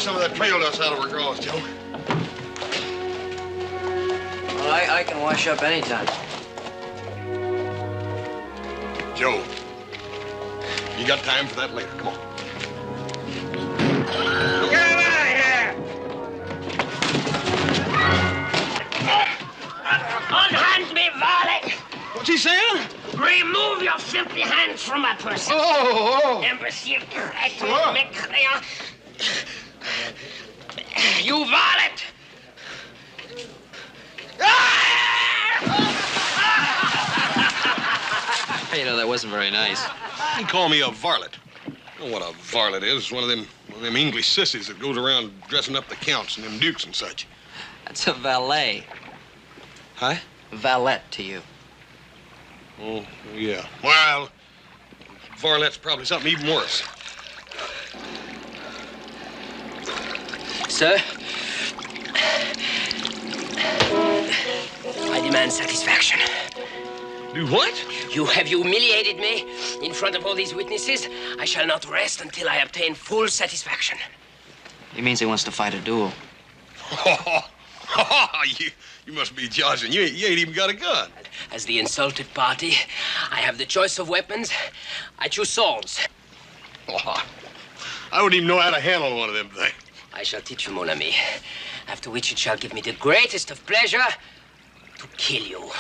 some of that trail dust out of her drawers, Joe. Well, I can wash up anytime. Joe, you got time for that later. Come on. Get him out of here! Unhand me, varlet! What's he saying? Remove your filthy hands from my person. Oh! Imbecile, traitor, mécréant. You varlet! You know, that wasn't very nice. You call me a varlet. You know what a varlet is? One of them English sissies that goes around dressing up the counts and them dukes and such. That's a valet. Huh? Valet to you. Oh, yeah. Well, varlet's probably something even worse. Sir, I demand satisfaction. Do what? You have humiliated me in front of all these witnesses. I shall not rest until I obtain full satisfaction. He means he wants to fight a duel. You must be joshing. You ain't even got a gun. As the insulted party, I have the choice of weapons. I choose swords. I wouldn't even know how to handle one of them things. I shall teach you, mon ami. After which it shall give me the greatest of pleasure to kill you.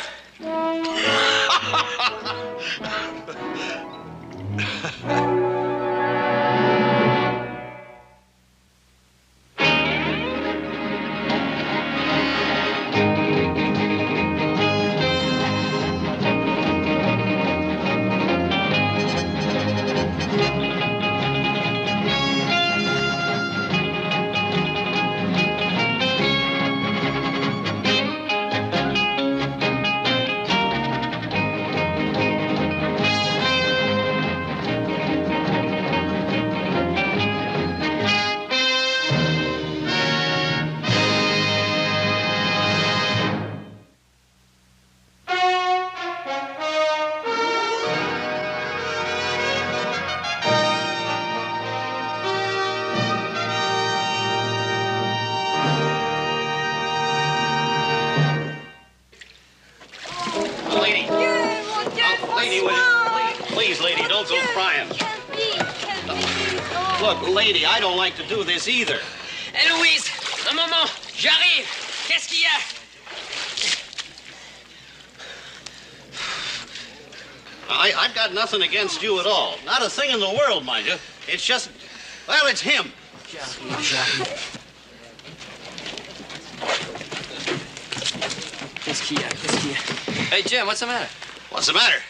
Look, lady, I don't like to do this either. Héloïse, un moment, j'arrive. Qu'est-ce qu'il y a? I've got nothing against you at all. Not a thing in the world, mind you. It's just, well, it's him. J'arrive. Qu'est-ce qu'il y a? Qu'est-ce qu'il y a? Hey, Jim, what's the matter? What's the matter?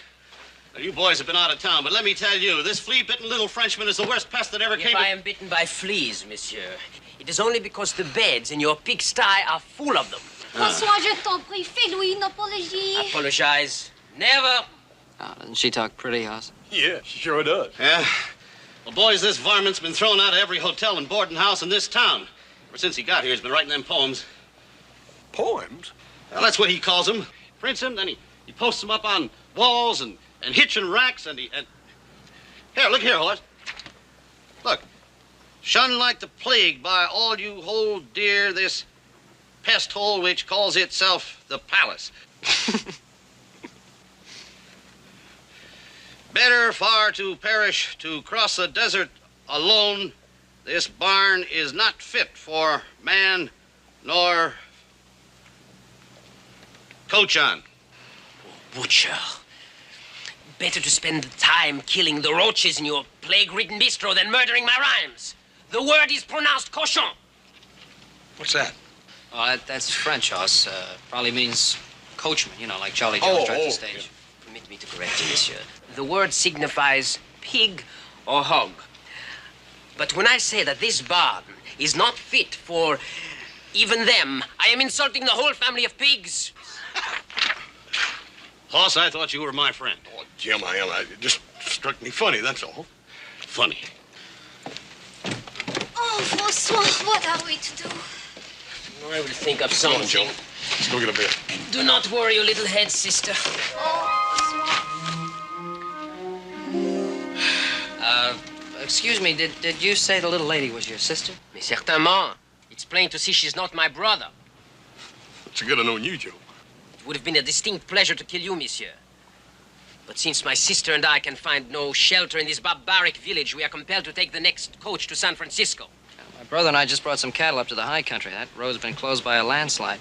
Well, you boys have been out of town, but let me tell you, this flea-bitten little Frenchman is the worst pest that ever came. If I am bitten by fleas, monsieur, it is only because the beds in your pigsty are full of them. François, je t'en prie, fais-lui une apologie. Apologize. Never. Oh, doesn't she talk pretty, Hoss? Yeah, she sure does. Yeah. Well, boys, this varmint's been thrown out of every hotel and boarding house in this town. Ever since he got here, he's been writing them poems. Poems? Well, that's what he calls them. Prints them, then he posts them up on walls and hitching racks, and Here, look here, Hoss. Look. Shunned like the plague by all you hold dear this pest hole which calls itself the palace. Better far to perish to cross the desert alone. This barn is not fit for man nor coach on. Butcher. Better to spend the time killing the roaches in your plague-ridden bistro than murdering my rhymes. The word is pronounced cochon. What's that? Oh, that's French, Hoss. Probably means coachman, you know, like Jolly Jones drives the stage. Yeah. Permit me to correct you, monsieur. The word signifies pig or hog. But when I say that this barn is not fit for even them, I am insulting the whole family of pigs. Hoss, I thought you were my friend. Oh, Jim, I am. It just struck me funny, that's all. Funny. Oh, François, what are we to do? I will think of Come on, something. Joe. Let's go get a beer. Do not worry your little head, sister. Oh, François. Excuse me, did you say the little lady was your sister? Mais certainement. It's plain to see she's not my brother. It's good to know you, Joe. It would have been a distinct pleasure to kill you, monsieur. But since my sister and I can find no shelter in this barbaric village, we are compelled to take the next coach to San Francisco. My brother and I just brought some cattle up to the high country. That road's been closed by a landslide.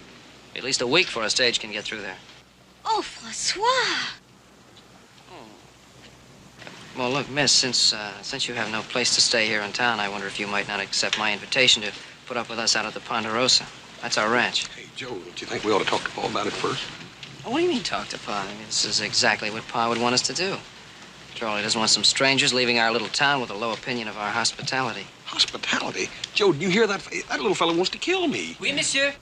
At least a week before a stage can get through there. Oh, Francois! Well, look, miss, since you have no place to stay here in town, I wonder if you might not accept my invitation to put up with us out at the Ponderosa. That's our ranch. Hey, Joe, don't you think we ought to talk to Paul about it first? Oh, what do you mean, talk to Pa? I mean, this is exactly what Pa would want us to do. Charlie doesn't want some strangers leaving our little town with a low opinion of our hospitality. Hospitality? Joe, do you hear that? That little fellow wants to kill me. Oui, monsieur.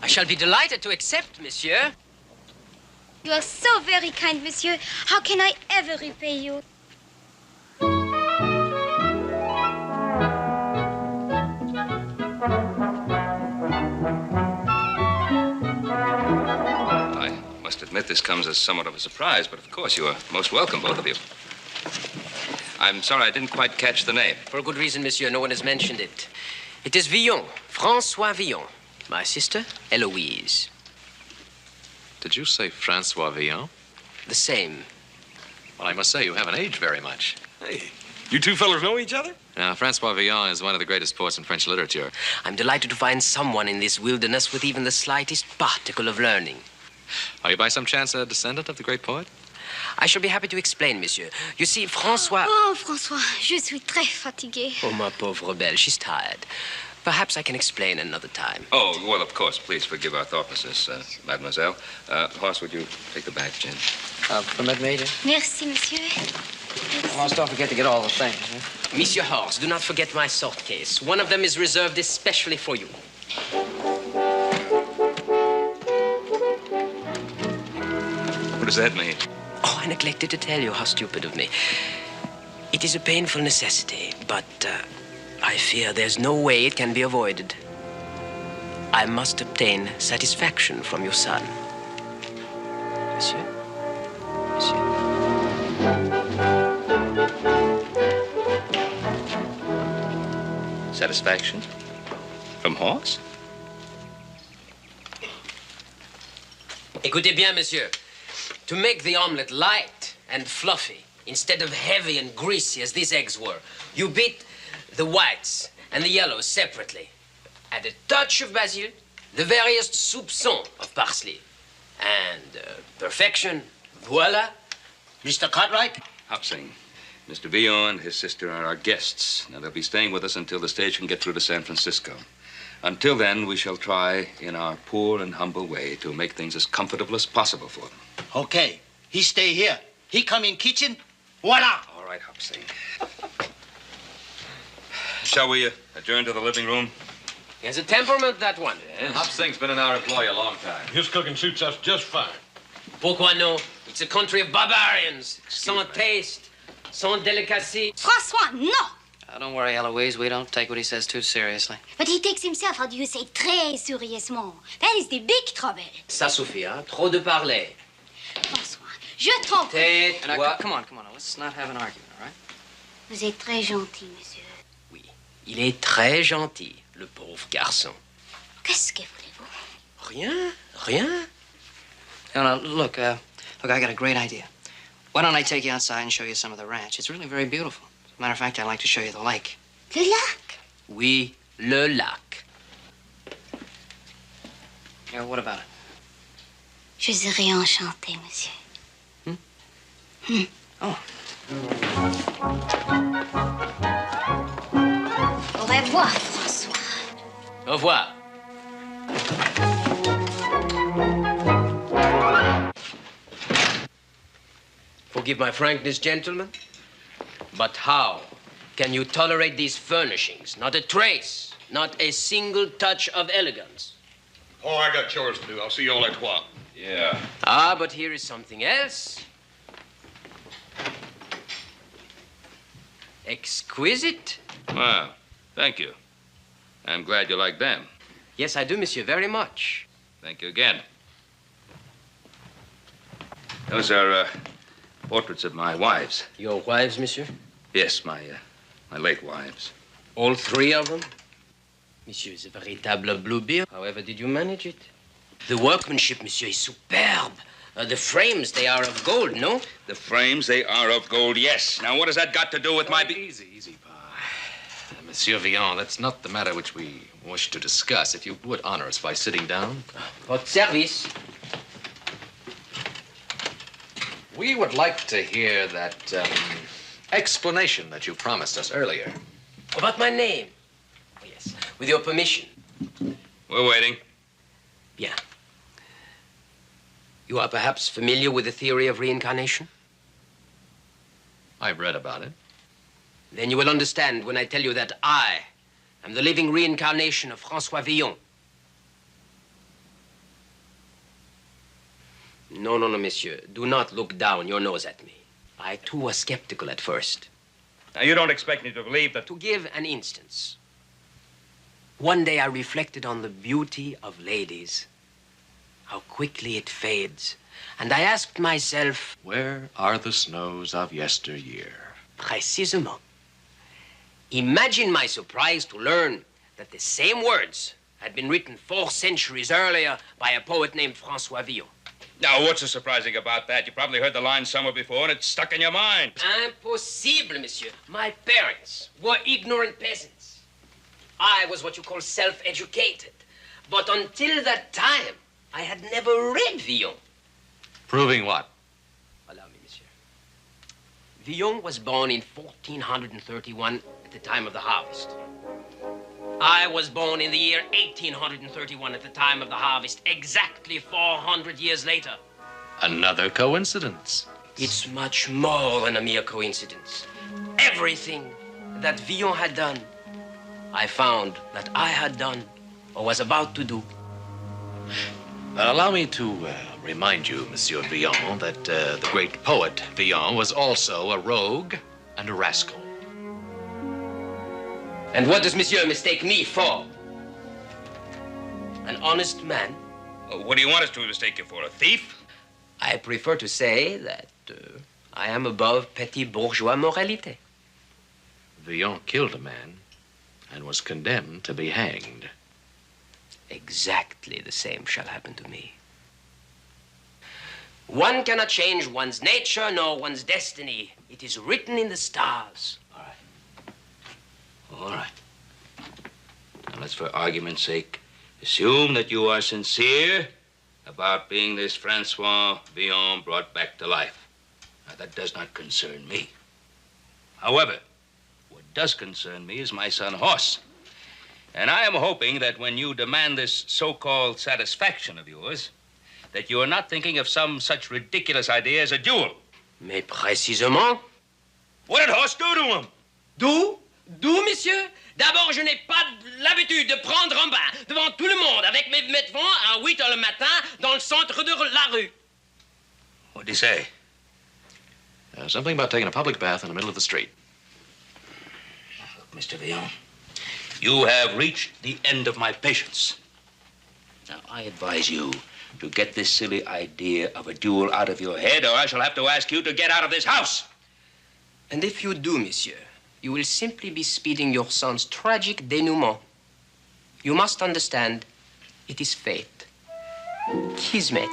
I shall be delighted to accept, monsieur. You are so very kind, monsieur. How can I ever repay you? I must admit this comes as somewhat of a surprise, but of course you are most welcome, both of you. I'm sorry I didn't quite catch the name. For a good reason, monsieur. No one has mentioned it. It is Villon, Francois Villon. My sister, Eloise. Did you say Francois Villon? The same. Well, I must say, you haven't aged very much. Hey, you two fellas know each other? Now, Francois Villon is one of the greatest poets in French literature. I'm delighted to find someone in this wilderness with even the slightest particle of learning. Are you by some chance a descendant of the great poet? I shall be happy to explain, monsieur. You see, Francois... Oh, François, je suis très fatiguée. Oh, ma pauvre belle, she's tired. Perhaps I can explain another time. Oh, well, of course. Please forgive our thoughtlessness, mademoiselle. Horace, would you take the bag, Jen? Permit me to? Merci, monsieur. Horace, don't forget to get all the things, huh? Monsieur Horace, do not forget my salt case. One of them is reserved especially for you. What does that mean? Oh, I neglected to tell you. How stupid of me. It is a painful necessity, but I fear there's no way it can be avoided. I must obtain satisfaction from your son. Monsieur? Monsieur? Satisfaction? From Horace? Écoutez bien, monsieur. To make the omelette light and fluffy, instead of heavy and greasy as these eggs were, you beat the whites and the yellows separately. Add a touch of basil, the veriest soupçon of parsley. And perfection, voila. Mr. Cartwright? Hopsing. Mr. Villon and his sister are our guests. Now, they'll be staying with us until the stage can get through to San Francisco. Until then, we shall try, in our poor and humble way, to make things as comfortable as possible for them. Okay. He stay here. He come in kitchen. Voila! All right, Hopsing. Shall we adjourn to the living room? He has a temperament, that one. Hopsing's been in our employ a long time. His cooking suits us just fine. Pourquoi non? It's a country of barbarians. Sans taste, sans delicacy. François, no! Don't worry, Eloise. We don't take what he says too seriously. But he takes himself, how do you say, très sérieusement. That is the big trouble. Ça suffit, hein? Trop de parler. François, je t'en prie. Tais-toi. Come on. Let's not have an argument, all right? Vous êtes très gentil, monsieur. Oui, il est très gentil, le pauvre garçon. Qu'est-ce que voulez-vous? Rien. No, look, I got a great idea. Why don't I take you outside and show you some of the ranch? It's really very beautiful. As a matter of fact, I'd like to show you the lake. Le lac? Oui, le lac. Yeah, what about it? Je serai enchantée, monsieur. Oh. Au revoir, François. Au revoir. Forgive my frankness, gentlemen, but how can you tolerate these furnishings? Not a trace, not a single touch of elegance. Oh, I got chores to do. I'll see you all at while. Yeah. Ah, but here is something else. Exquisite. Well, thank you. I'm glad you like them. Yes, I do, monsieur, very much. Thank you again. Those are portraits of my wives. Your wives, monsieur? Yes, my my late wives. All three of them? Monsieur is a véritable bluebeard. However did you manage it? The workmanship, monsieur, is superb. The frames, they are of gold, no? The frames, they are of gold, yes. Now, what has that got to do with my... Easy, Pa. Monsieur Villon, that's not the matter which we wish to discuss. If you would honor us by sitting down. Votre service. We would like to hear that explanation that you promised us earlier. About my name? Oh, yes, with your permission. We're waiting. Bien. You are perhaps familiar with the theory of reincarnation? I've read about it. Then you will understand when I tell you that I am the living reincarnation of François Villon. No, monsieur. Do not look down your nose at me. I, too, was skeptical at first. Now, you don't expect me to believe that... To give an instance, one day I reflected on the beauty of ladies, how quickly it fades, and I asked myself... Where are the snows of yesteryear? Précisément. Imagine my surprise to learn that the same words had been written 4 centuries earlier by a poet named François Villon. Now, what's so surprising about that? You probably heard the line somewhere before and it's stuck in your mind. Impossible, monsieur. My parents were ignorant peasants. I was what you call self-educated. But until that time, I had never read Villon. Proving what? Allow me, monsieur. Villon was born in 1431 at the time of the harvest. I was born in the year 1831 at the time of the harvest, exactly 400 years later. Another coincidence. It's much more than a mere coincidence. Everything that Villon had done, I found that I had done or was about to do. Allow me to remind you, Monsieur Villon, that the great poet Villon was also a rogue and a rascal. And what does monsieur mistake me for? An honest man? What do you want us to mistake you for, a thief? I prefer to say that I am above petty bourgeois moralité. Villon killed a man and was condemned to be hanged. Exactly the same shall happen to me. One cannot change one's nature nor one's destiny. It is written in the stars. All right. Now, let's, for argument's sake, assume that you are sincere about being this Francois Villon brought back to life. Now, that does not concern me. However, what does concern me is my son Horst. And I am hoping that when you demand this so-called satisfaction of yours, that you are not thinking of some such ridiculous idea as a duel. Mais précisément? What did Horst do to him? Do? D'où, monsieur? D'abord, je n'ai pas l'habitude de prendre un bain devant tout le monde avec mes vêtements à 8 heures le matin dans le centre de la rue. What did he say? Something about taking a public bath in the middle of the street. Look, Mr. Villon, you have reached the end of my patience. Now, I advise you to get this silly idea of a duel out of your head, or I shall have to ask you to get out of this house. And if you do, monsieur, you will simply be speeding your son's tragic denouement. You must understand, it is fate. Kismet.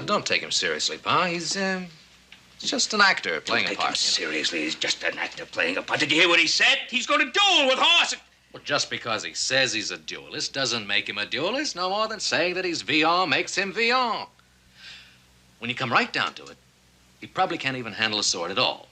Don't take him seriously, Pa. He's just an actor playing a Take part. him seriously. He's just an actor playing a part. Did you hear what he said? He's going to duel with Horst. Well, just because he says he's a duelist doesn't make him a duelist, no more than saying that he's Villon makes him Villon. When you come right down to it, he probably can't even handle a sword at all.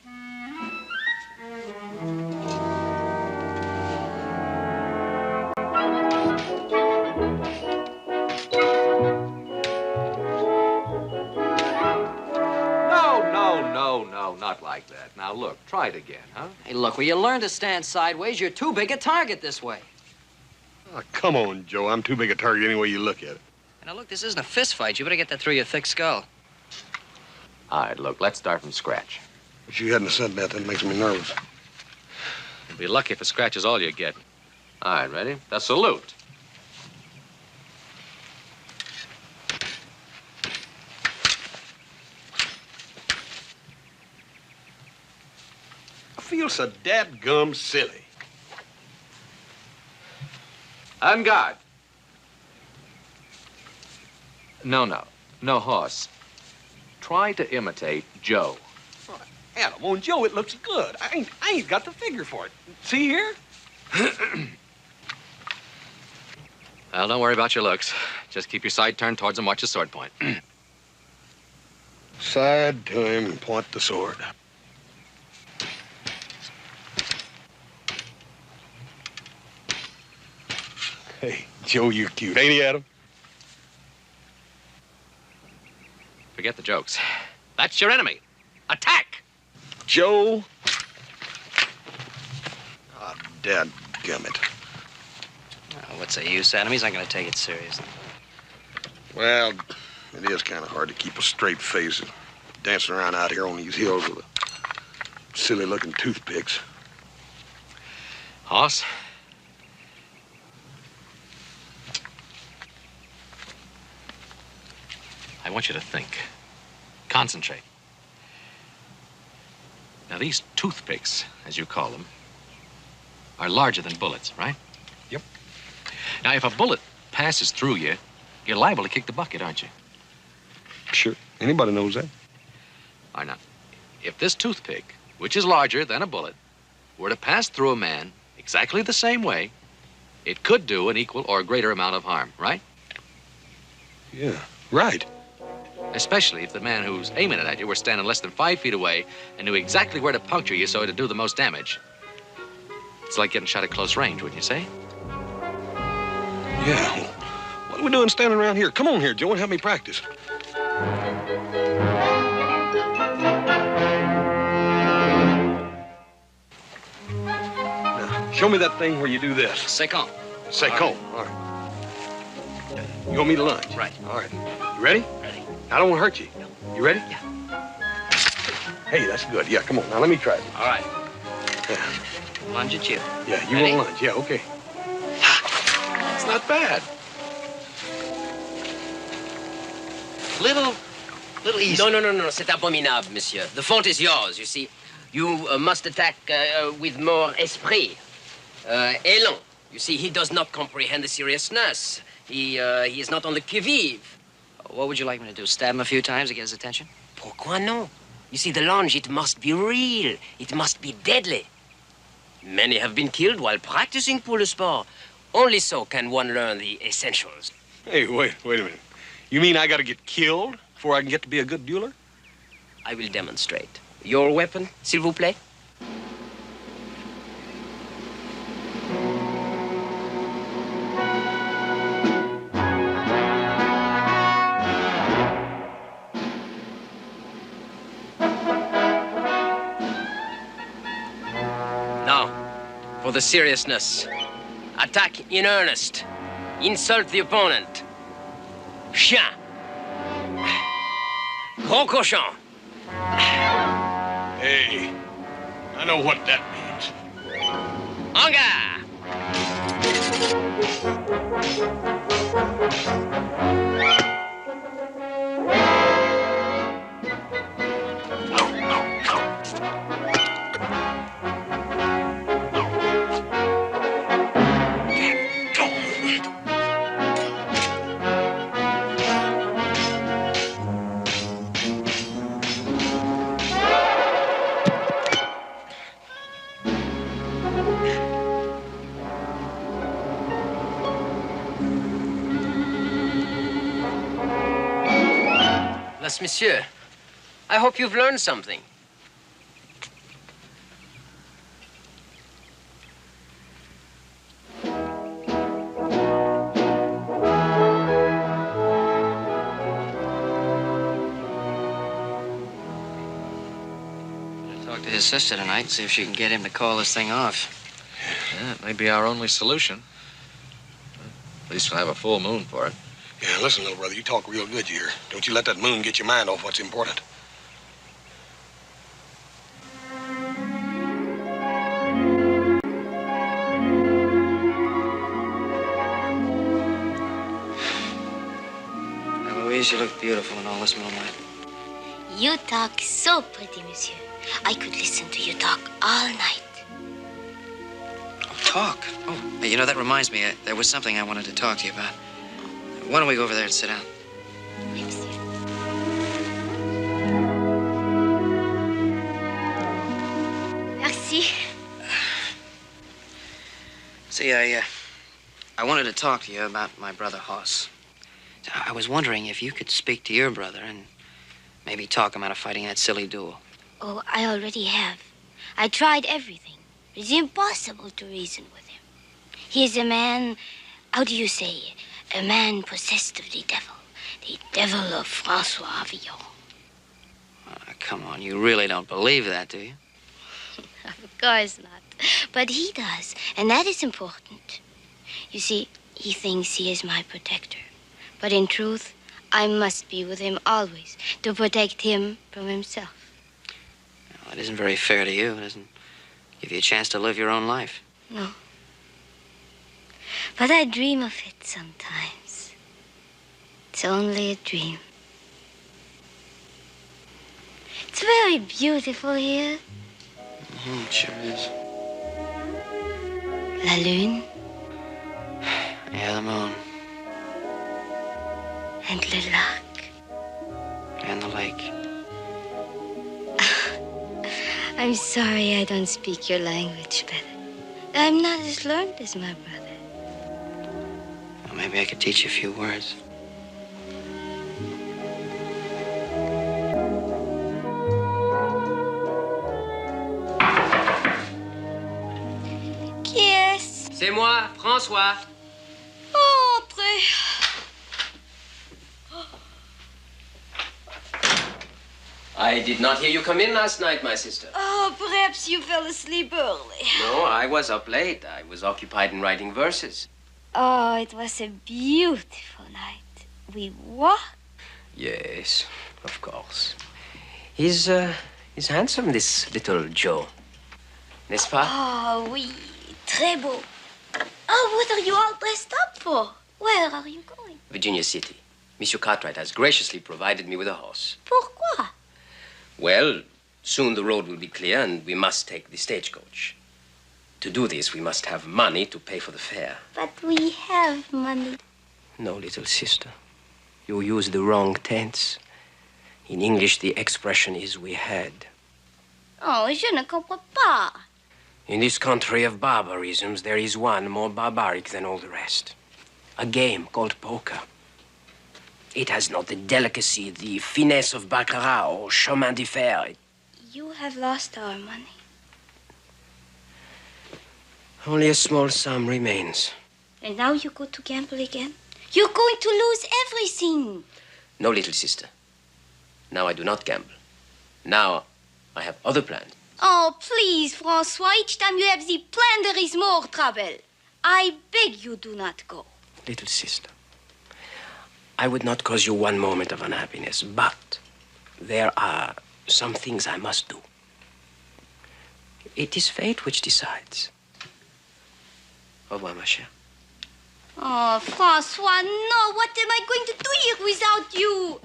No, not like that. Now, look, try it again, huh? Hey, look, will you learn to stand sideways? You're too big a target this way. Oh, come on, Joe. I'm too big a target any way you look at it. Now, look, this isn't a fist fight. You better get that through your thick skull. All right, look, let's start from scratch. But you hadn't said that. That makes me nervous. You'll be lucky if a scratch is all you get. All right, ready? The salute. feel so dadgum silly. En garde. No horse. Try to imitate Joe. Adam, on Joe, it looks good. I ain't got the figure for it. See here? Well, don't worry about your looks. Just keep your side turned towards him, watch his sword point. Side to him and point the sword. Hey, Joe, you're cute, ain't he, Adam? Forget the jokes. That's your enemy. Attack! Joe? Ah, dadgummit. Oh, what's the use, Adam? He's not going to take it seriously. Well, it is kind of hard to keep a straight face dancing around out here on these hills with silly-looking toothpicks. Hoss? I want you to think. Concentrate. Now, these toothpicks, as you call them, are larger than bullets, right? Yep. Now, if a bullet passes through you, you're liable to kick the bucket, aren't you? Sure. Anybody knows that. Or not. If this toothpick, which is larger than a bullet, were to pass through a man exactly the same way, it could do an equal or greater amount of harm, right? Yeah, right. Especially if the man who's aiming it at you were standing less than 5 feet away and knew exactly where to puncture you so it'd do the most damage. It's like getting shot at close range, wouldn't you say? Yeah. What are we doing standing around here? Come on here, Joe, and help me practice. Now, show me that thing where you do this. Second. Second. All right. You want me to lunge? Right. All right. You ready? Ready. I don't want to hurt you. No. You ready? Yeah. Hey, that's good. Yeah, come on. Now, let me try it. All right. Yeah, Lunge at you. yeah, you Ready? want lunge. Yeah, okay. It's not bad. Little easy. No, c'est abominable, monsieur. The fault is yours, you see. You must attack with more esprit. Élan. You see, he does not comprehend the seriousness. He is not on the qui-vive. What would you like me to do? Stab him a few times to get his attention? Pourquoi non? You see, the lunge, it must be real. It must be deadly. Many have been killed while practicing pour le sport. Only so can one learn the essentials. Hey, wait a minute. You mean I got to get killed before I can get to be a good dueler? I will demonstrate. Your weapon, s'il vous plaît? Now, for the seriousness. Attack in earnest. Insult the opponent. Chien. Gros cochon. Hey, I know what that means. En garde. Monsieur, I hope you've learned something. Talk to his sister tonight, see if she can get him to call this thing off. Yeah, it may be our only solution. At least we'll have a full moon for it. Yeah, listen, little brother, you talk real good, you hear? Don't you let that moon get your mind off what's important. Now, Louise, you look beautiful in all this moonlight. You talk so pretty, monsieur. I could listen to you talk all night. Talk? Oh, you know, that reminds me. There was something I wanted to talk to you about. Why don't we go over there and sit down? Oui, monsieur. Merci. See, I wanted to talk to you about my brother Hoss. I was wondering if you could speak to your brother and maybe talk him out of fighting that silly duel. Oh, I already have. I tried everything. It's impossible to reason with him. He is a man, how do you say, a man possessed of the devil of Francois Villon. Come on, you really don't believe that, do you? Of course not. But he does, and that is important. You see, he thinks he is my protector. But in truth, I must be with him always to protect him from himself. Well, it isn't very fair to you. It doesn't give you a chance to live your own life. No. But I dream of it sometimes. It's only a dream. It's very beautiful here. It sure is. La lune Yeah, the moon. and le lac. And the lake. I'm sorry I don't speak your language better. I'm not as learned as my brother. Well, maybe I could teach you a few words. Qui est-ce? C'est moi, François. Oh, entrez. I did not hear you come in last night, my sister. Oh, perhaps you fell asleep early. No, I was up late. I was occupied in writing verses. Oh, it was a beautiful night. We walked. Yes, of course. He's handsome, this little Joe. N'est-ce pas? Oh, oui, très beau. Oh, what are you all dressed up for? Where are you going? Virginia City. Monsieur Cartwright has graciously provided me with a horse. Pourquoi? Well, soon the road will be clear and we must take the stagecoach. To do this, we must have money to pay for the fare. But we have money. No, little sister. You use the wrong tense. In English, the expression is we had. Oh, je ne comprends pas. In this country of barbarisms, there is one more barbaric than all the rest. A game called poker. It has not the delicacy, the finesse of baccarat or chemin de fer. You have lost our money. Only a small sum remains. And now you go to gamble again? You're going to lose everything. No, little sister. Now I do not gamble. Now I have other plans. Oh, please, Francois. Each time you have the plan, there is more trouble. I beg you do not go. Little sister, I would not cause you one moment of unhappiness, but there are some things I must do. It is fate which decides. Au revoir, ma chère. Oh, Francois, no. What am I going to do here without you?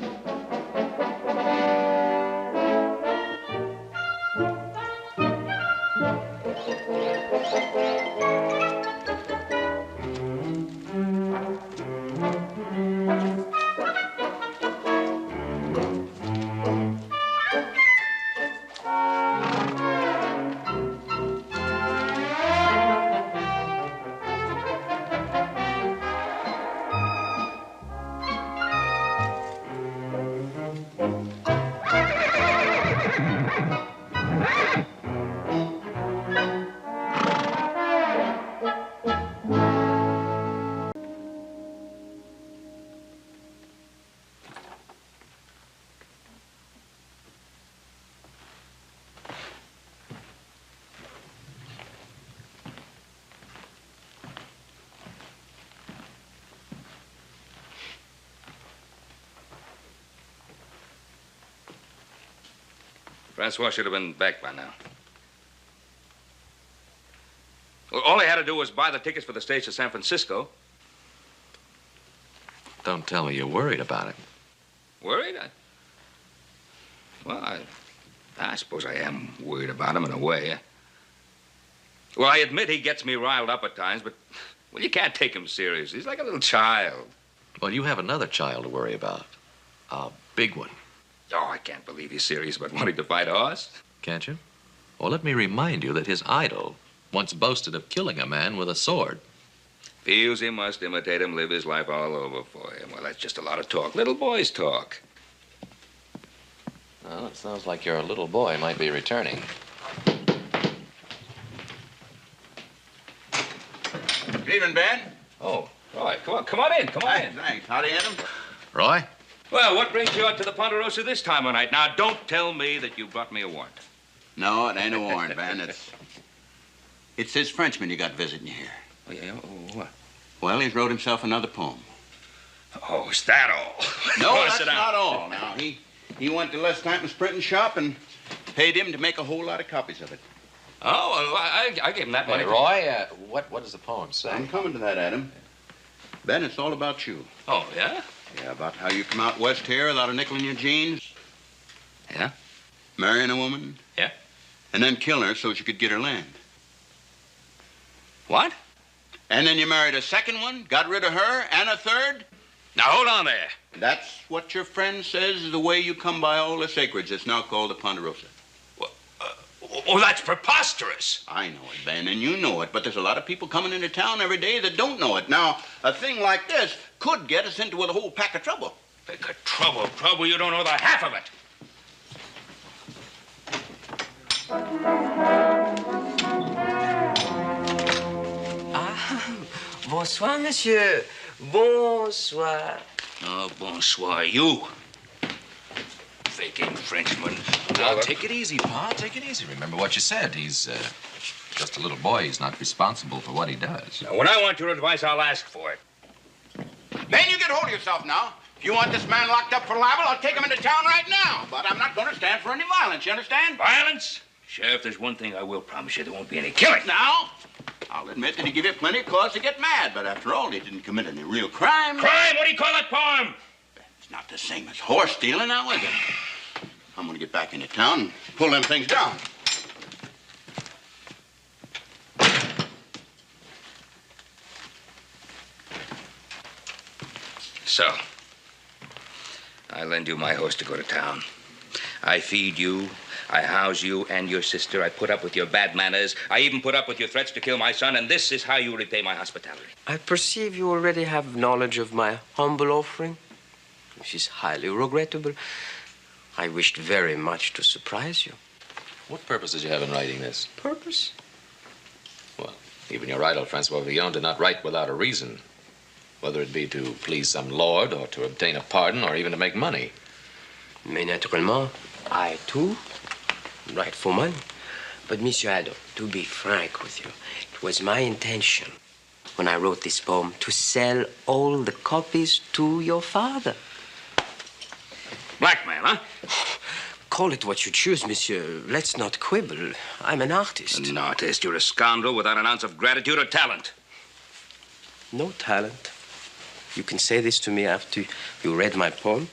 Francois should have been back by now. Well, all he had to do was buy the tickets for the stage to San Francisco. Don't tell me you're worried about him. Worried? Well, I suppose I am worried about him in a way. Well, I admit he gets me riled up at times, but, well, you can't take him serious. He's like a little child. Well, you have another child to worry about. A big one. Oh, I can't believe he's serious about wanting to fight a horse. Can't you? Well, let me remind you that his idol once boasted of killing a man with a sword. Feels he must imitate him, live his life all over for him. Well, that's just a lot of talk. Little boys talk. Well, it sounds like your little boy might be returning. Good evening, Ben. Oh, Roy, come on in. Thanks. Howdy, Adam. Roy? Well, what brings you out to the Ponderosa this time of night? Now, don't tell me that you brought me a warrant. No, it ain't a warrant, Ben. It's this Frenchman you got visiting you here. Oh, yeah? Oh, what? Well, he's wrote himself another poem. Oh, is that all? No, Oh, that's sit down. not all. Now, he went to Les Stanton's printing shop and paid him to make a whole lot of copies of it. Oh, well, I gave him that money. Hey, Roy, what does the poem say? I'm coming to that, Adam. Ben, it's all about you. Oh, yeah? Yeah, about how you come out west here without a nickel in your jeans. Yeah? Marrying a woman. Yeah. And then killing her so she could get her land. What? And then you married a second one, got rid of her, and a third. Now, hold on there. That's what your friend says is the way you come by all this acreage that's now called the Ponderosa. Oh, that's preposterous. I know it, Ben, and you know it, but there's a lot of people coming into town every day that don't know it. Now, a thing like this could get us into a whole pack of trouble. Pack of trouble. Trouble, you don't know the half of it. Ah, bonsoir, monsieur. Bonsoir. Oh, bonsoir, you. Faking Frenchman. Now, take it easy, Pa. Take it easy. Remember what you said. He's just a little boy. He's not responsible for what he does. Now, when I want your advice, I'll ask for it. Ben, you get hold of yourself now. If you want this man locked up for libel, I'll take him into town right now. But I'm not going to stand for any violence, you understand? Violence? Sheriff, there's one thing I will promise you. There won't be any killing. Now, I'll admit that he gave you plenty of cause to get mad, but after all, he didn't commit any real crime. Crime? What do you call that poem? It's not the same as horse stealing, now, is it? I'm going to get back into town and pull them things down. So, I lend you my horse to go to town. I feed you, I house you and your sister. I put up with your bad manners. I even put up with your threats to kill my son, and this is how you repay my hospitality. I perceive you already have knowledge of my humble offering, which is highly regrettable. I wished very much to surprise you. What purpose did you have in writing this? Purpose? Well, even your idol, Francois Villon, did not write without a reason. Whether it be to please some lord, or to obtain a pardon, or even to make money. Mais naturellement, I, too, write for money. But, Monsieur Adam, to be frank with you, it was my intention, when I wrote this poem, to sell all the copies to your father. Blackmail, huh? Call it what you choose, monsieur. Let's not quibble. I'm an artist. An artist? You're a scoundrel without an ounce of gratitude or talent. No talent. You can say this to me after you read my poem.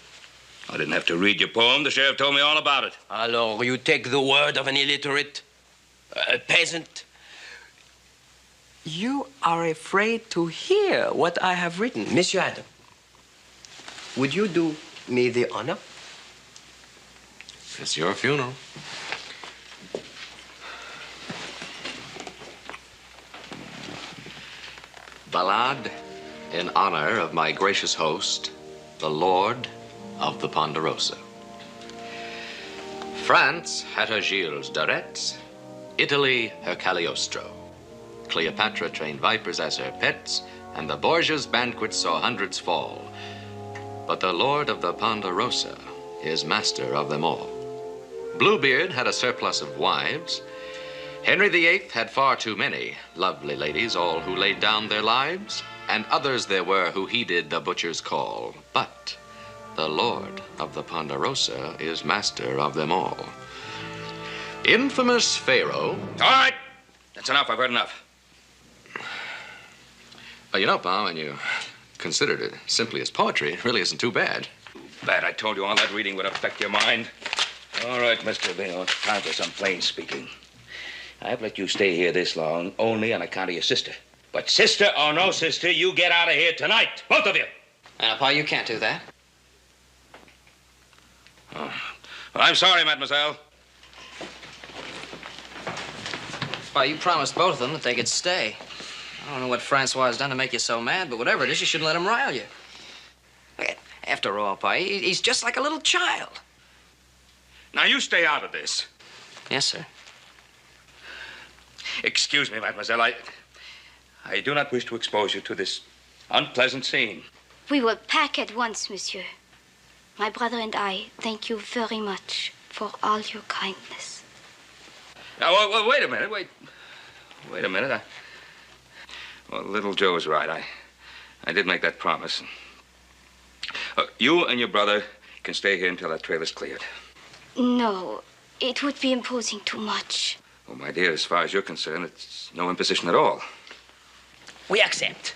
I didn't have to read your poem. The sheriff told me all about it. Alors, you take the word of an illiterate, a peasant. You are afraid to hear what I have written. Monsieur Adam, would you do me the honor? It's your funeral. Ballade in honor of my gracious host, the Lord of the Ponderosa. France had her Gilles de Retz, Italy her Cagliostro. Cleopatra trained vipers as her pets, and the Borgias' banquets saw hundreds fall. But the Lord of the Ponderosa is master of them all. Bluebeard had a surplus of wives. Henry VIII had far too many lovely ladies, all who laid down their lives, and others there were who heeded the butcher's call. But the Lord of the Ponderosa is master of them all. Infamous Pharaoh. All right. That's enough. I've heard enough. You know, Pa, when you considered it simply as poetry, it really isn't too bad. Bad. I told you all that reading would affect your mind. All right, Mr. Vino, time for some plain speaking. I've let you stay here this long only on account of your sister. But sister or no sister, you get out of here tonight, both of you. Pa, you can't do that. Oh. Well, I'm sorry, mademoiselle. Pa, you promised both of them that they could stay. I don't know what Francois has done to make you so mad, but whatever it is, you shouldn't let him rile you. After all, Pa, he's just like a little child. Now, you stay out of this. Yes, sir. Excuse me, mademoiselle. I do not wish to expose you to this unpleasant scene. We will pack at once, monsieur. My brother and I thank you very much for all your kindness. Now, well, wait a minute. Wait a minute. Well, little Joe's right. I did make that promise. You and your brother can stay here until that trail is cleared. No, it would be imposing too much. Oh, my dear, as far as you're concerned, it's no imposition at all. We accept.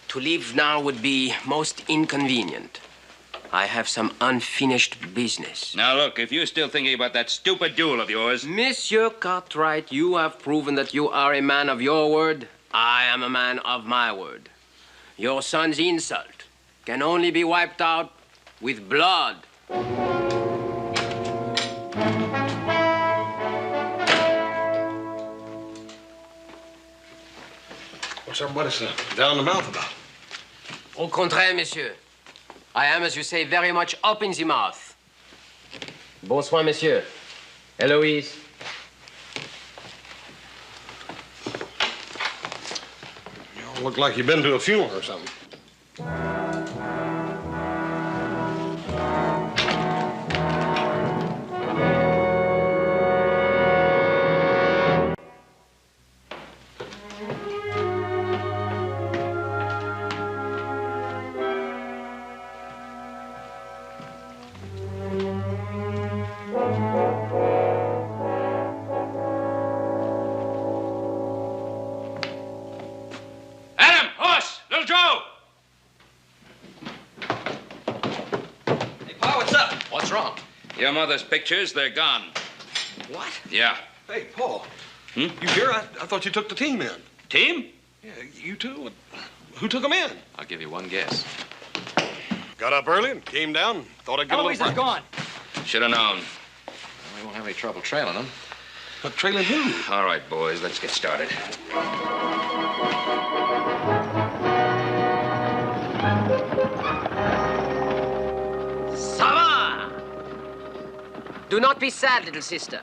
To leave now would be most inconvenient. I have some unfinished business. Now, look, if you're still thinking about that stupid duel of yours... Monsieur Cartwright, you have proven that you are a man of your word. I am a man of my word. Your son's insult can only be wiped out with blood. What's everybody down the mouth about? Au contraire, monsieur. I am, as you say, very much up in the mouth. Bonsoir, monsieur. Eloise. You all look like you've been to a funeral or something. Your mother's pictures, they're gone. What? Yeah. Hey, Paul. You here? I thought you took the team in. Team? Yeah, you two. Who took them in? I'll give you one guess. Got up early and came down. Thought I'd get a little practice. gone. Should have known. Well, we won't have any trouble trailing them. But trailing who? All right, boys, let's get started. Do not be sad, little sister.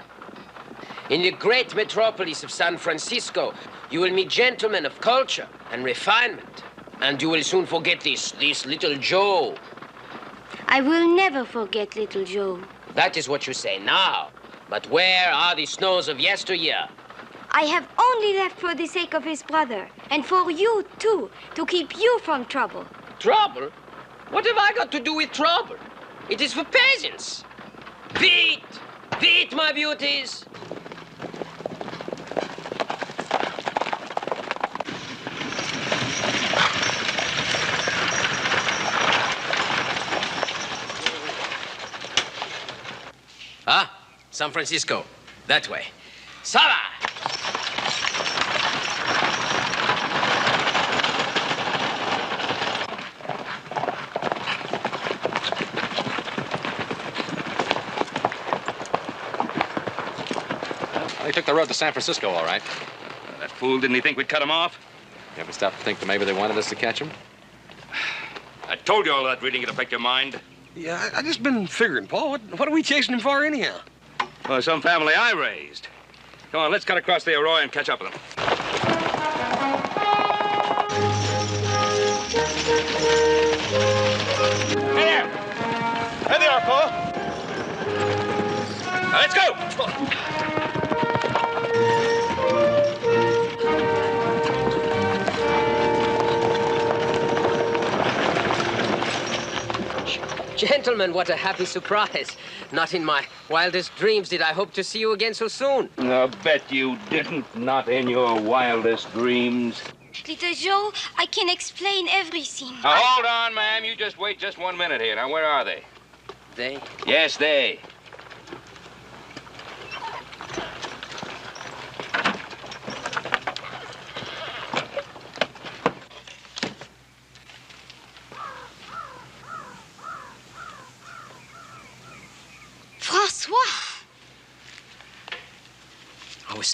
In the great metropolis of San Francisco, you will meet gentlemen of culture and refinement. And you will soon forget this little Joe. I will never forget little Joe. That is what you say now. But where are the snows of yesteryear? I have only left for the sake of his brother, and for you, too, to keep you from trouble. Trouble? What have I got to do with trouble? It is for peasants. Vite! Vite, my beauties! Ah, San Francisco. That way. Sava! They took the road to San Francisco, all right. That fool, didn't he think we'd cut him off? You ever stop to think that maybe they wanted us to catch him? I told you all that reading could affect your mind. Yeah, I just been figuring, Paul. What are we chasing him for anyhow? Well, some family I raised. Come on, let's cut across the Arroyo and catch up with them. Hey there! Hey there, Paul. Now, let's go! Gentlemen, what a happy surprise. Not in my wildest dreams did I hope to see you again so soon. I'll bet you didn't. Not in your wildest dreams. Little Joe, I can explain everything. Now, hold on, ma'am. You just wait just 1 minute here. Now, where are they? They? Yes, they.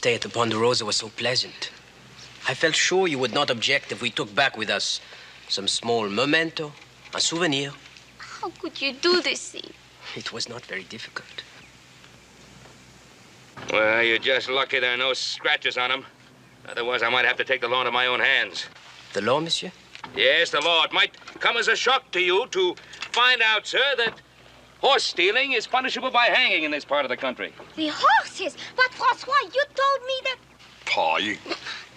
stay at the Ponderosa was so pleasant. I felt sure you would not object if we took back with us some small memento, a souvenir. How could you do this, Steve? It was not very difficult. Well, you're just lucky there are no scratches on him. Otherwise, I might have to take the law into my own hands. The law, monsieur? Yes, the law. It might come as a shock to you to find out, sir, that horse stealing is punishable by hanging in this part of the country. The horses? But, Francois, you told me that... Pa, you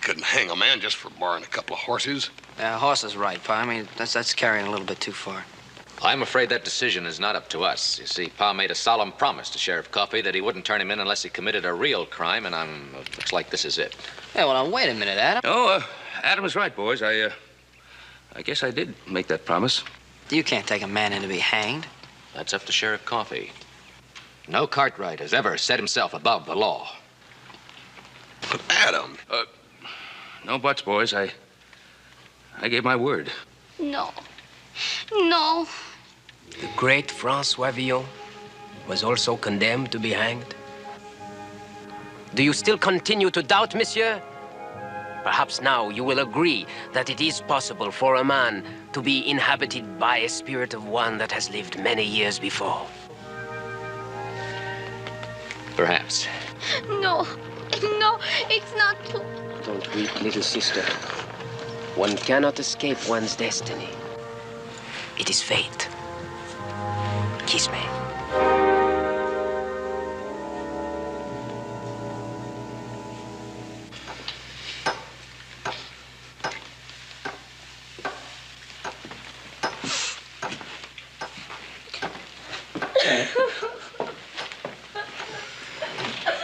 couldn't hang a man just for borrowing a couple of horses. Horse is right, Pa. I mean, that's carrying a little bit too far. I'm afraid that decision is not up to us. You see, Pa made a solemn promise to Sheriff Coffey that he wouldn't turn him in unless he committed a real crime, and looks like this is it. Yeah, well, now, wait a minute, Adam. Oh, Adam is right, boys. I guess I did make that promise. You can't take a man in to be hanged. That's up to Sheriff Coffey. No Cartwright has ever set himself above the law. But Adam... No buts, boys. I gave my word. No. No. The great Francois Villon was also condemned to be hanged. Do you still continue to doubt, monsieur? Perhaps now you will agree that it is possible for a man to be inhabited by a spirit of one that has lived many years before. Perhaps. No. No, it's not true. Don't weep, little sister. One cannot escape one's destiny. It is fate. Kiss me.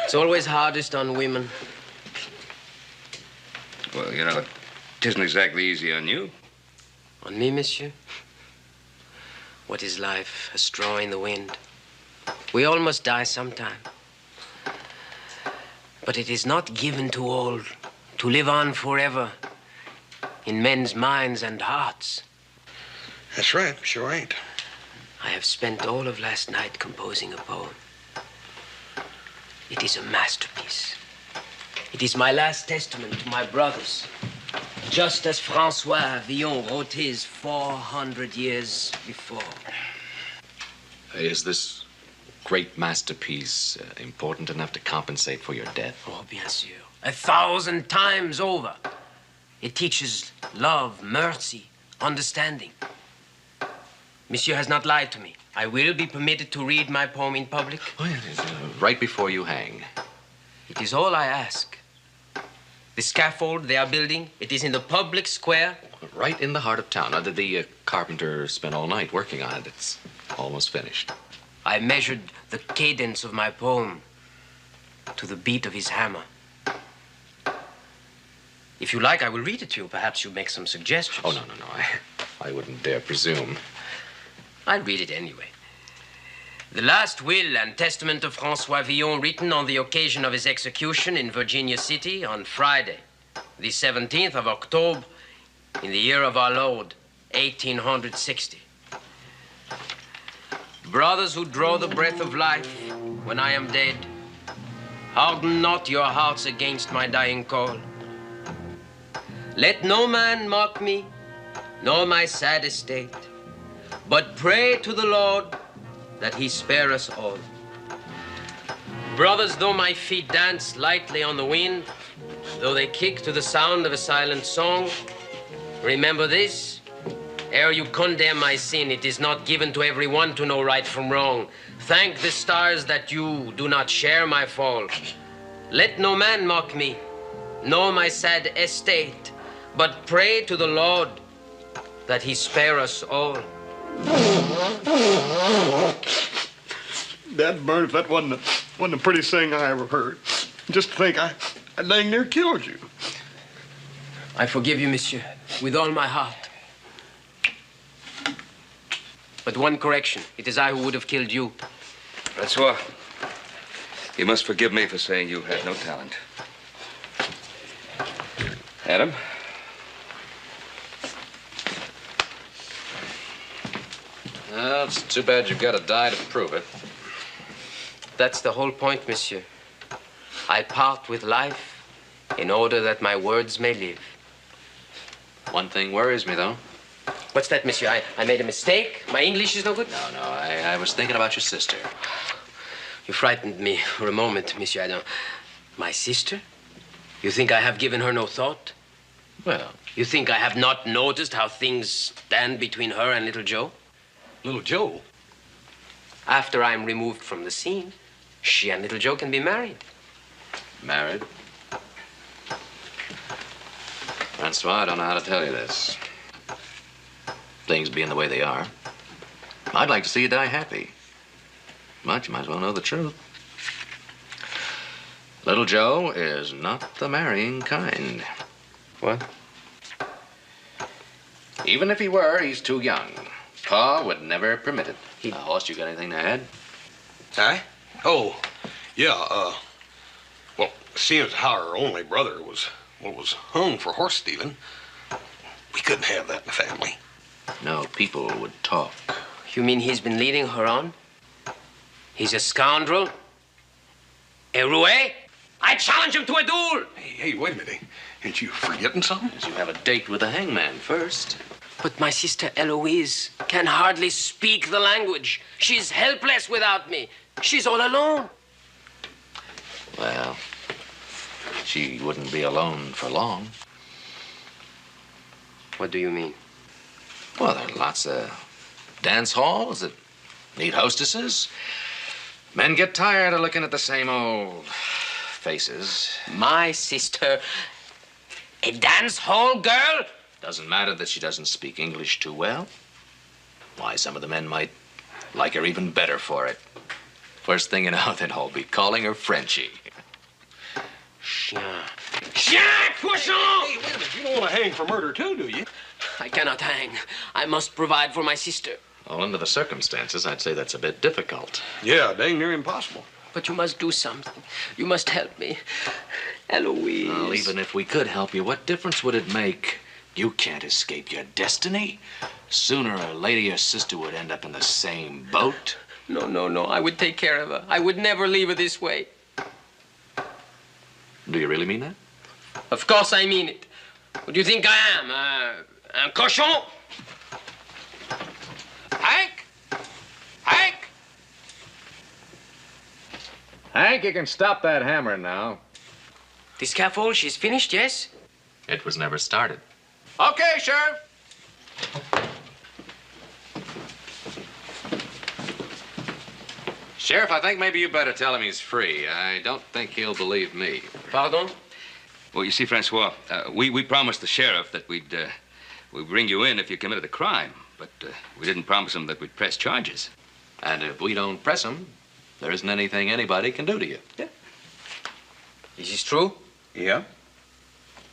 It's always hardest on women. Well, you know, it isn't exactly easy on you. On me, monsieur? What is life? A straw in the wind. We all must die sometime. But it is not given to all to live on forever in men's minds and hearts. That's right, sure ain't. I have spent all of last night composing a poem. It is a masterpiece. It is my last testament to my brothers. Just as Francois Villon wrote his 400 years before. Is this great masterpiece important enough to compensate for your death? Oh, bien sûr. 1,000 times over. It teaches love, mercy, understanding. Monsieur has not lied to me. I will be permitted to read my poem in public. Oh, yes, right before you hang. It is all I ask. The scaffold they are building, it is in the public square. Right in the heart of town. The carpenter spent all night working on it. It's almost finished. I measured the cadence of my poem to the beat of his hammer. If you like, I will read it to you. Perhaps you'll make some suggestions. Oh, no. I wouldn't dare presume. I'll read it anyway. The last will and testament of Francois Villon, written on the occasion of his execution in Virginia City on Friday, the 17th of October, in the year of our Lord, 1860. Brothers who draw the breath of life when I am dead, harden not your hearts against my dying call. Let no man mock me, nor my sad estate, but pray to the Lord that he spare us all. Brothers, though my feet dance lightly on the wind, though they kick to the sound of a silent song, remember this: ere you condemn my sin, it is not given to everyone to know right from wrong. Thank the stars that you do not share my fall. Let no man mock me, nor my sad estate, but pray to the Lord that he spare us all. Dad burned if that wasn't the prettiest thing I ever heard. Just to think I dang near killed you. I forgive you, monsieur, with all my heart. But one correction. It is I who would have killed you. Francois, you must forgive me for saying you had no talent. Adam? Well, it's too bad you've got to die to prove it. That's the whole point, monsieur. I part with life in order that my words may live. One thing worries me, though. What's that, monsieur? I made a mistake? My English is no good? No, I was thinking about your sister. You frightened me for a moment, monsieur Adam. My sister? You think I have given her no thought? Well, You think I have not noticed how things stand between her and little Joe? Little Joe? After I'm removed from the scene, she and little Joe can be married. married. Francois, I don't know how to tell you this. Things being the way they are, I'd like to see you die happy. But you might as well know the truth. Little Joe is not the marrying kind. What? Even if he were, he's too young. Pa would never permit it. Horst, you got anything to add? Huh? Oh, yeah, well, seeing as how our only brother was hung for horse stealing, we couldn't have that in the family. No, people would talk. You mean he's been leading her on? He's a scoundrel? A roué? I challenge him to a duel! Hey, wait a minute. Ain't you forgetting something? You have a date with the hangman first. But my sister Eloise can hardly speak the language. She's helpless without me. She's all alone. Well, she wouldn't be alone for long. What do you mean? Well, there are lots of dance halls that need hostesses. Men get tired of looking at the same old faces. My sister, a dance hall girl? Doesn't matter that she doesn't speak English too well. Why, some of the men might like her even better for it. First thing you know, they'd all be calling her Frenchie. Chien. Chien, cochon! Hey, wait a minute. You don't want to hang for murder, too, do you? I cannot hang. I must provide for my sister. Well, under the circumstances, I'd say that's a bit difficult. Yeah, dang near impossible. But you must do something. You must help me. Eloise. Well, even if we could help you, what difference would it make? You can't escape your destiny. Sooner or later, your sister would end up in the same boat. No. I would take care of her. I would never leave her this way. Do you really mean that? Of course I mean it. What do you think I am? Un cochon? Hank! Hank! Hank, you can stop that hammering now. The scaffold, she's finished, yes? It was never started. Okay, Sheriff. Sheriff, I think maybe you better tell him he's free. I don't think he'll believe me. Pardon? Well, you see, Francois, we promised the sheriff that we'd bring you in if you committed a crime, but we didn't promise him that we'd press charges. And if we don't press him, there isn't anything anybody can do to you. Yeah. Is this true? Yeah?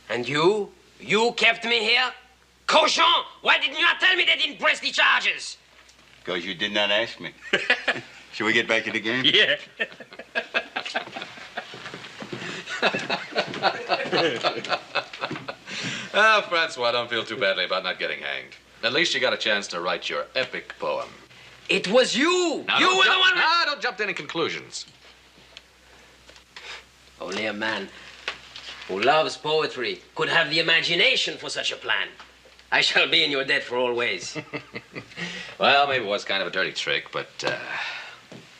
And you? You kept me here? Cochon! Why didn't you not tell me they didn't press the charges? Because you did not ask me. Shall we get back to the game? Yeah. Oh, Francois, don't feel too badly about not getting hanged. At least you got a chance to write your epic poem. It was you! Now, you were the one... don't jump to any conclusions. Only a man who loves poetry could have the imagination for such a plan. I shall be in your debt for always. Well, maybe it was kind of a dirty trick, but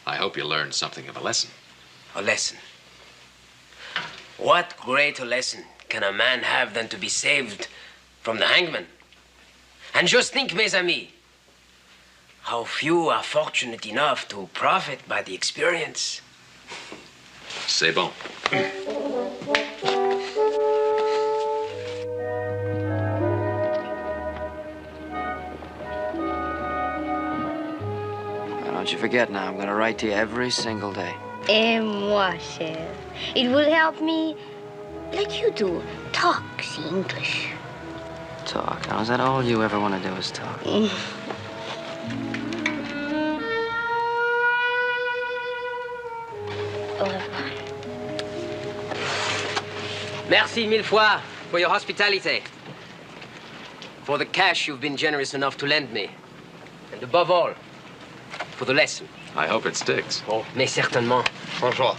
I hope you learned something of a lesson. A lesson. What greater lesson can a man have than to be saved from the hangman? And just think, mes amis, how few are fortunate enough to profit by the experience. C'est bon. Don't you forget now, I'm going to write to you every single day. Et moi, cher. It will help me, like you do, talk the English. Talk. Now, is that all you ever want to do is talk? Au revoir. Merci mille fois for your hospitality. For the cash you've been generous enough to lend me. And above all, for the lesson. I hope it sticks. Oh, mais certainement. Francois.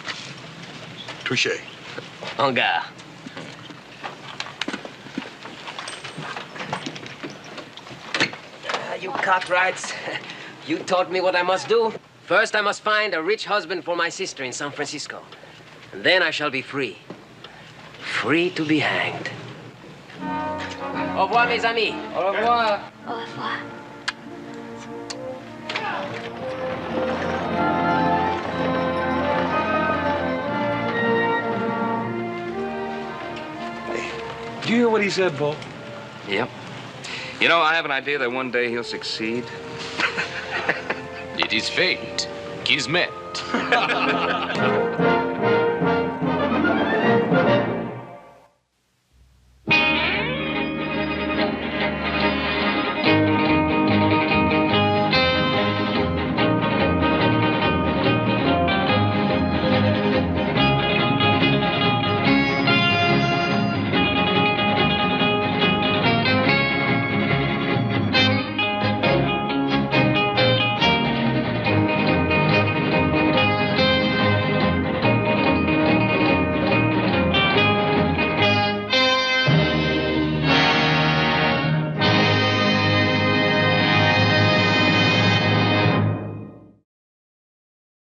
Touché. En gare. You cockrights. You taught me what I must do. First, I must find a rich husband for my sister in San Francisco. And then I shall be free. Free to be hanged. Au revoir, mes amis. Au revoir. Au revoir. Do you hear what he said, Bo? Yep. You know, I have an idea that one day he'll succeed. It is fate. Kismet.